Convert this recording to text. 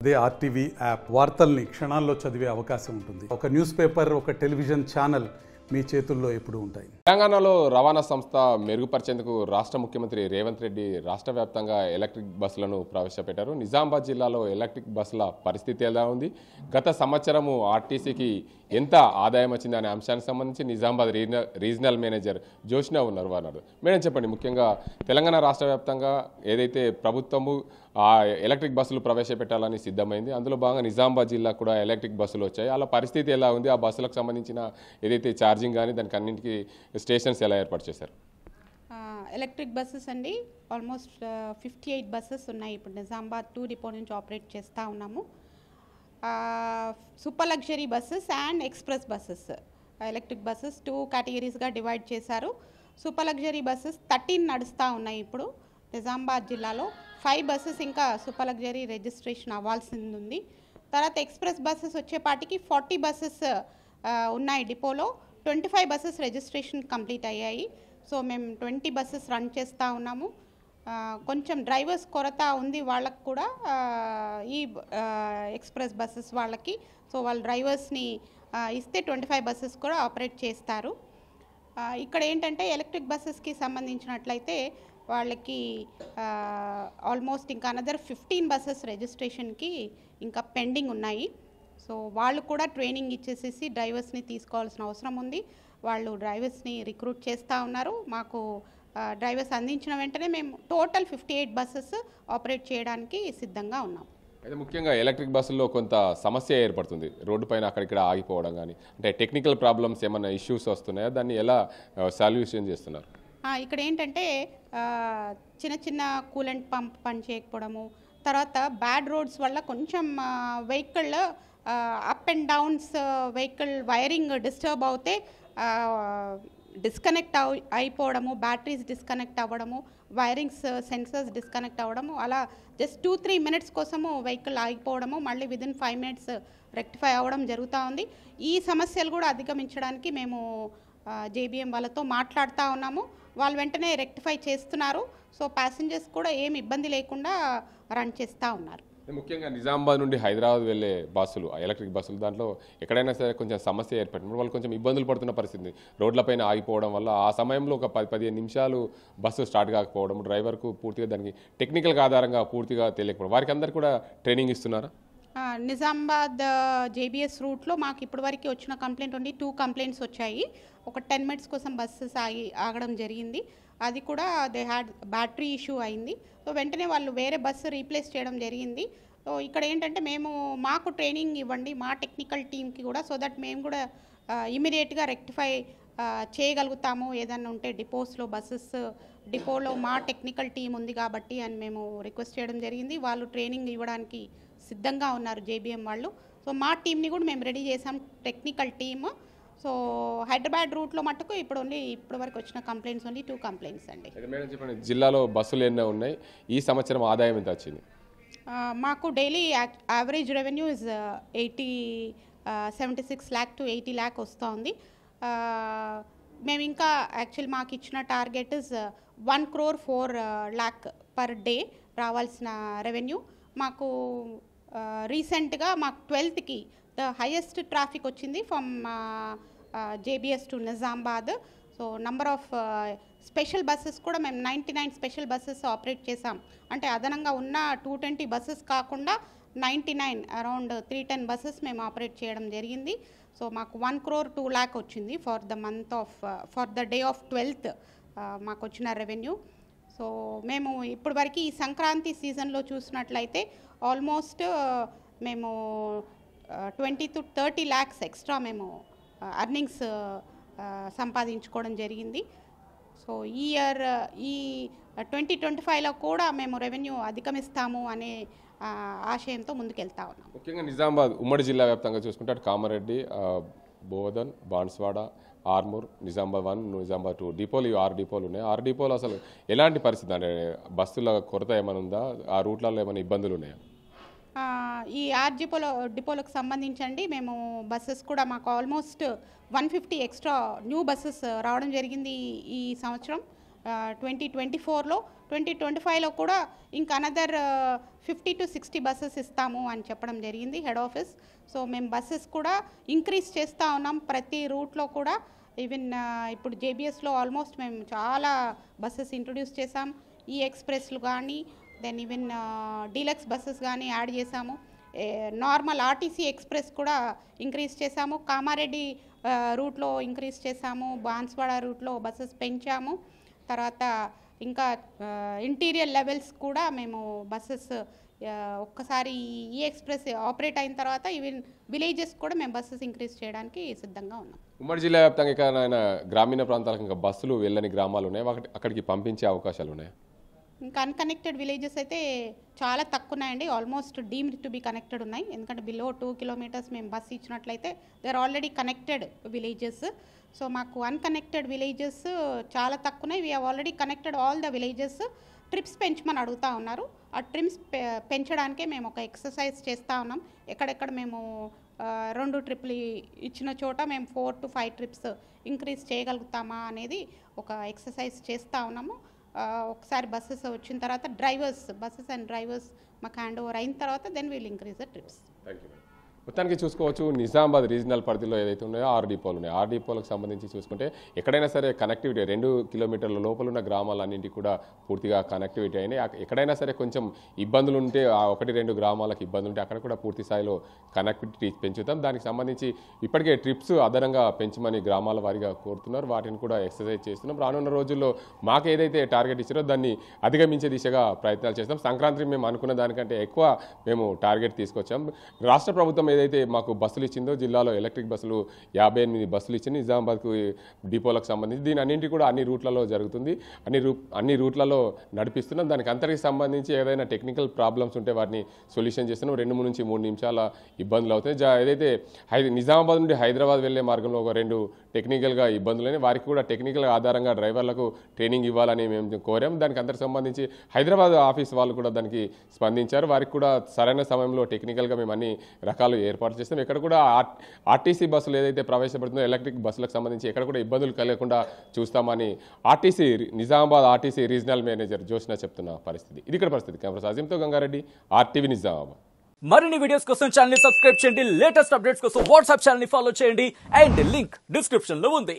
అదే RTV app వార్తల్ని క్షణాల్లో చదివే అవకాశం ఉంటుంది. ఒక న్యూస్ పేపర్, ఒక టెలివిజన్ ఛానల్ మీ చేతుల్లో ఎప్పుడూ ఉంటాయి. తెలంగాణలో రవాణా సంస్థ మెరుగుపరిచేందుకు రాష్ట్ర ముఖ్యమంత్రి రేవంత్ రెడ్డి రాష్ట్ర వ్యాప్తంగా ఎలక్ట్రిక్ బస్సులను ప్రవేశపెట్టారు. నిజామాబాద్ జిల్లాలో ఎలక్ట్రిక్ బస్సుల పరిస్థితి ఎలా ఉంది, గత సంవత్సరము ఆర్టీసీకి ఎంత ఆదాయం వచ్చింది అనే అంశానికి సంబంధించి నిజామాబాద్ రీజనల్ మేనేజర్ జోష్నా ఉన్నారు. అన్నారు మేడం, చెప్పండి. ముఖ్యంగా తెలంగాణ రాష్ట్ర వ్యాప్తంగా ఏదైతే ప్రభుత్వము ఎలక్ట్రిక్ బస్సులు ప్రవేశపెట్టాలని సిద్ధమైంది, అందులో భాగంగా నిజామాబాద్ జిల్లా కూడా ఎలక్ట్రిక్ బస్సులు వచ్చాయి. అలా పరిస్థితి ఎలా ఉంది, ఆ బస్సులకు సంబంధించిన ఏదైతే ఛార్జింగ్ కానీ దానికి అన్నింటికి స్టేషన్స్ ఎలా ఏర్పాటు చేశారు? ఎలక్ట్రిక్ బస్సెస్ అండి ఆల్మోస్ట్ 58 బస్సెస్ ఉన్నాయి. ఇప్పుడు నిజామాబాద్ 2 డిపో నుంచి ఆపరేట్ చేస్తూ ఉన్నాము. Super luxury buses and express buses, electric buses 2 కేటగిరీస్గా డివైడ్ చేశారు. సూపర్ లగ్జరీ బస్సెస్ 13 నడుస్తూ ఉన్నాయి. ఇప్పుడు నిజామాబాద్ జిల్లాలో 5 బస్సెస్ ఇంకా సూపర్ లగ్జరీ రిజిస్ట్రేషన్ అవ్వాల్సింది ఉంది. తర్వాత ఎక్స్ప్రెస్ బస్సెస్ వచ్చేపాటికి 40 బస్సెస్ ఉన్నాయి డిపోలో. 25 బస్సెస్ రిజిస్ట్రేషన్ కంప్లీట్ అయ్యాయి. సో మేము 20 బస్సెస్ రన్ చేస్తూ ఉన్నాము. కొంచెం డ్రైవర్స్ కొరత ఉంది వాళ్ళకు కూడా, ఈ ఎక్స్ప్రెస్ బస్సెస్ వాళ్ళకి. సో వాళ్ళ డ్రైవర్స్ని ఇస్తే 25 బస్సెస్ కూడా ఆపరేట్ చేస్తారు. ఇక్కడ ఏంటంటే ఎలక్ట్రిక్ బస్సెస్కి సంబంధించినట్లయితే వాళ్ళకి ఆల్మోస్ట్ ఇంకా అనదర్ 15 బస్సెస్ రిజిస్ట్రేషన్కి ఇంకా పెండింగ్ ఉన్నాయి. సో వాళ్ళు కూడా ట్రైనింగ్ ఇచ్చేసేసి డ్రైవర్స్ని తీసుకోవాల్సిన అవసరం ఉంది. వాళ్ళు డ్రైవర్స్ని రిక్రూట్ చేస్తూ ఉన్నారు. మాకు డ్రైవర్స్ అందించిన వెంటనే మేము టోటల్ 58 బస్సెస్ ఆపరేట్ చేయడానికి సిద్ధంగా ఉన్నాం. అయితే ముఖ్యంగా ఎలక్ట్రిక్ బస్సుల్లో కొంత సమస్య ఏర్పడుతుంది, రోడ్డు పైన అక్కడిక్కడ ఆగిపోవడం కానీ, అంటే టెక్నికల్ ప్రాబ్లమ్స్ ఏమైనా ఇష్యూస్ వస్తున్నాయా, దాన్ని ఎలా సాల్యూషన్ చేస్తున్నారు? ఇక్కడ ఏంటంటే చిన్న చిన్న కూలెంట్ పంప్ పని చేయకపోవడము, తర్వాత బ్యాడ్ రోడ్స్ వల్ల కొంచెం vehicle up and downs vehicle wiring disturb అవుతే డిస్కనెక్ట్ అయిపోవడము, బ్యాటరీస్ డిస్కనెక్ట్ అవ్వడము, వైరింగ్స్ సెన్సర్స్ డిస్కనెక్ట్ అవ్వడము, అలా జస్ట్ 2-3 మినిట్స్ కోసము వెహికల్ ఆగిపోవడము, మళ్ళీ విదిన్ 5 మినిట్స్ రెక్టిఫై అవ్వడం జరుగుతూ ఉంది. ఈ సమస్యలు కూడా అధిగమించడానికి మేము జేబీఎం వాళ్ళతో మాట్లాడుతూ ఉన్నాము. వాళ్ళు వెంటనే రెక్టిఫై చేస్తున్నారు. సో ప్యాసింజర్స్ కూడా ఏమి ఇబ్బంది లేకుండా రన్ చేస్తూ ఉన్నారు. ముఖ్యంగా నిజామాబాద్ నుండి హైదరాబాద్ వెళ్ళే బస్సులు, ఎలక్ట్రిక్ బస్సులు, దాంట్లో ఎక్కడైనా సరే కొంచెం సమస్య ఏర్పడినప్పుడు వాళ్ళు కొంచెం ఇబ్బందులు పడుతున్న పరిస్థితి, రోడ్లపైన ఆగిపోవడం వల్ల ఆ సమయంలో ఒక 10-15 నిమిషాలు బస్సు స్టార్ట్ కాకపోవడం, డ్రైవర్కు పూర్తిగా దానికి టెక్నికల్ ఆధారంగా పూర్తిగా తెలియకపోవడం, వారికి అందరికీ కూడా ట్రైనింగ్ ఇస్తున్నారా? నిజామాబాద్ జేబీఎస్ రూట్లో మాకు ఇప్పటివరకు వచ్చిన కంప్లైంట్ ఉండి 2 కంప్లైంట్స్ వచ్చాయి. ఒక 10 మినిట్స్ కోసం బస్సెస్ ఆగడం జరిగింది. అది కూడా దే హ్యాడ్ బ్యాటరీ ఇష్యూ అయింది. సో వెంటనే వాళ్ళు వేరే బస్సు రీప్లేస్ చేయడం జరిగింది. సో ఇక్కడ ఏంటంటే మాకు ట్రైనింగ్ ఇవ్వండి మా టెక్నికల్ టీమ్కి కూడా, సో దట్ మేము కూడా ఇమీడియట్గా రెక్టిఫై చేయగలుగుతాము. ఏదన్నా ఉంటే డిపోస్లో బస్సెస్ డిపోలో మా టెక్నికల్ టీం ఉంది కాబట్టి అని మేము రిక్వెస్ట్ చేయడం జరిగింది. వాళ్ళు ట్రైనింగ్ ఇవ్వడానికి సిద్ధంగా ఉన్నారు జేబీఎం వాళ్ళు. సో మా టీంని కూడా మేము రెడీ చేసాం, టెక్నికల్ టీమ్. సో హైదరాబాద్ రూట్లో మట్టుకు ఇప్పటి వరకు వచ్చిన కంప్లైంట్స్ ఓన్లీ 2 కంప్లైంట్స్ అండి. మేడం చెప్పండి, జిల్లాలో బస్సులు ఎన్నో ఉన్నాయి, ఈ సంవత్సరం ఆదాయం ఎంత వచ్చింది? మాకు daily average revenue is 76 lakh to 80 lakh వస్తూ ఉంది. మేము ఇంకా యాక్చువల్ మాకు ఇచ్చిన target is 1.4 crore per day రావాల్సిన రెవెన్యూ. మాకు రీసెంట్గా మాకు 12th ద హైయెస్ట్ ట్రాఫిక్ వచ్చింది from JBS to Nizamabad. So number of special buses కూడా మేము 99 స్పెషల్ బస్సెస్ ఆపరేట్ చేసాం. అంటే అదనంగా ఉన్న 220 బస్సెస్ కాకుండా 99 అరౌండ్ 310 బస్సెస్ మేము ఆపరేట్ చేయడం జరిగింది. సో మాకు 1.2 crore వచ్చింది for the day of 12th మాకు వచ్చిన రెవెన్యూ. సో మేము ఇప్పటివరకు ఈ సంక్రాంతి సీజన్లో చూసినట్లయితే ఆల్మోస్ట్ మేము 20 to 30 lakhs ఎక్స్ట్రా మేము అర్నింగ్స్ సంపాదించుకోవడం జరిగింది. సో ఈ ఇయర్ ఈ 2025లో కూడా మేము రెవెన్యూ అధిగమిస్తాము అనే ఆశయంతో ముందుకెళ్తా ఉన్నాం. ముఖ్యంగా నిజామాబాద్ ఉమ్మడి జిల్లా వ్యాప్తంగా చూసుకుంటే అటు కామారెడ్డి, బోధన్, బాన్స్వాడ, ఆర్మూర్, నిజామాబాద్ 1, నిజామాబాద్ 2 డిపోలు, 6 డిపోలు ఉన్నాయి. 6 డిపోలు అసలు ఎలాంటి పరిస్థితి, అంటే బస్సుల కొరత ఏమైనా ఉందా, ఆ రూట్లలో ఏమైనా ఇబ్బందులు ఉన్నాయా? ఈ 6 డిపోలకు సంబంధించండి మేము బస్సెస్ కూడా మాకు ఆల్మోస్ట్ 150 ఎక్స్ట్రా న్యూ బస్సెస్ రావడం జరిగింది ఈ సంవత్సరం. 2024లో 2025లో కూడా ఇంకా అనదర్ 50 to 60 బస్సెస్ ఇస్తాము అని చెప్పడం జరిగింది హెడ్ ఆఫీస్. సో మేము బస్సెస్ కూడా ఇంక్రీజ్ చేస్తూ ఉన్నాం ప్రతి రూట్లో కూడా. ఈవెన్ ఇప్పుడు జేబీఎస్లో ఆల్మోస్ట్ మేము చాలా బస్సెస్ ఇంట్రొడ్యూస్ చేసాం. ఈ ఎక్స్ప్రెస్లు కానీ దెన్ ఈవెన్ డీలక్స్ బస్సెస్ కానీ యాడ్ చేసాము. నార్మల్ ఆర్టీసీ ఎక్స్ప్రెస్ కూడా ఇంక్రీజ్ చేసాము. కామారెడ్డి రూట్లో ఇంక్రీజ్ చేసాము. బాన్స్వాడ రూట్లో బస్సెస్ పెంచాము. తర్వాత ఇంకా ఇంటీరియర్ లెవెల్స్ కూడా మేము బస్సెస్ ఒక్కసారి ఈ ఎక్స్ప్రెస్ ఆపరేట్ అయిన తర్వాత ఈవెన్ విలేజెస్ కూడా మేము బస్సెస్ ఇంక్రీజ్ చేయడానికి సిద్ధంగా ఉన్నాం. ఉమ్మడి జిల్లా వ్యాప్తంగా ఇంకా గ్రామీణ ప్రాంతాలకు ఇంకా బస్సులు వెళ్ళని గ్రామాలు ఉన్నాయి, అక్కడికి పంపించే అవకాశాలు ఉన్నాయి? ఇంకా అన్కనెక్టెడ్ విలేజెస్ అయితే చాలా తక్కువ ఉన్నాయండి. Almost deemed to be connected ఉన్నాయి. ఎందుకంటే బిలో 2 kilometers మేము బస్సు ఇచ్చినట్లయితే they are already connected villages. So మాకు అన్కనెక్టెడ్ విలేజెస్ చాలా తక్కువ ఉన్నాయి. We have already connected all the villages. Trips పెంచమని అడుగుతూ ఉన్నారు. ఆ ట్రిప్స్ పెంచడానికే మేము ఒక ఎక్సర్సైజ్ చేస్తూ ఉన్నాం. ఎక్కడెక్కడ మేము 2 ట్రిప్లు ఇచ్చిన చోట మేము 4 to 5 ట్రిప్స్ ఇంక్రీజ్ చేయగలుగుతామా అనేది ఒక ఎక్సర్సైజ్ చేస్తూ ఉన్నాము. ఒకసారి బస్సెస్ వచ్చిన తర్వాత బస్సెస్ అండ్ డ్రైవర్స్ మాకు హ్యాండ్ ఓవర్ అయిన తర్వాత then will increase the trips. Thank you. మొత్తానికి చూసుకోవచ్చు, నిజామాబాద్ రీజనల్ పరిధిలో ఏదైతే ఉన్నాయో 6 డిపోలు ఉన్నాయి. 6 డిపోలకు సంబంధించి చూసుకుంటే ఎక్కడైనా సరే కనెక్టివిటీ 2 kilometerల లోపల ఉన్న గ్రామాలన్నింటికి కూడా పూర్తిగా కనెక్టివిటీ అయినాయి. ఎక్కడైనా సరే కొంచెం ఇబ్బందులు ఉంటే 1-2 గ్రామాలకు ఇబ్బందులు ఉంటే అక్కడ కూడా పూర్తి స్థాయిలో కనెక్టివిటీ పెంచుతాం. దానికి సంబంధించి ఇప్పటికే ట్రిప్స్ అదనంగా పెంచమని గ్రామాల వారీగా కోరుతున్నారు. వాటిని కూడా ఎక్సర్సైజ్ చేస్తున్నాం. రానున్న రోజుల్లో మాకు ఏదైతే టార్గెట్ ఇచ్చారో దాన్ని అధిగమించే దిశగా ప్రయత్నాలు చేస్తాం. సంక్రాంతి మేము అనుకున్న దానికంటే ఎక్కువ మేము టార్గెట్ తీసుకొచ్చాం. రాష్ట్ర ప్రభుత్వం ఏదైతే మాకు బస్సులు ఇచ్చిందో జిల్లాలో ఎలక్ట్రిక్ బస్సులు 58 బస్సులు ఇచ్చింది నిజామాబాద్కు డిపోలకు సంబంధించి. దీని అన్నింటి కూడా అన్ని రూట్లలో జరుగుతుంది. అన్ని రూట్లలో నడిపిస్తున్నాం. దానికి అంతరికి సంబంధించి ఏదైనా టెక్నికల్ ప్రాబ్లమ్స్ ఉంటే వాటిని సొల్యూషన్ చేస్తున్నాం. 2 నుంచి 3 నిమిషాల ఇబ్బందులు అవుతాయి. ఏదైతే నిజామాబాద్ నుండి హైదరాబాద్ వెళ్లే మార్గంలో ఒక 2 టెక్నికల్గా ఇబ్బందులని వారికి కూడా టెక్నికల్ ఆధారంగా డ్రైవర్లకు ట్రైనింగ్ ఇవ్వాలని మేము కోరాం. దానికి అంతరికి సంబంధించి హైదరాబాద్ ఆఫీస్ వాళ్ళు కూడా దానికి స్పందించారు. వారికి కూడా సరైన సమయంలో టెక్నికల్గా మేము అన్ని రకాలు ఏర్పాటు చేస్తాం. ఎక్కడ కూడా ఆర్టీసీ బస్సులు ఏదైతే ప్రవేశపెడుతుందో ఎలక్ట్రిక్ బస్సులకు సంబంధించి ఎక్కడ కూడా ఇబ్బందులు కలగకుండా చూస్తామని Nizamabad RTC regional manager Joshna చెప్తున్న పరిస్థితి. ఇది ఇక్కడ పరిస్థితి. కెమెరా సాజింతో గంగారెడ్డి, RTV నిజామాబాద్. మరిన్ని వీడియోస్ కోసం ఛానల్ ని సబ్స్క్రైబ్ చేయండి. లేటెస్ట్ అప్డేట్స్ కోసం వాట్సాప్ ఛానల్ ని ఫాలో చేయండి. అండ్ లింక్ డిస్క్రిప్షన్ లో ఉంది.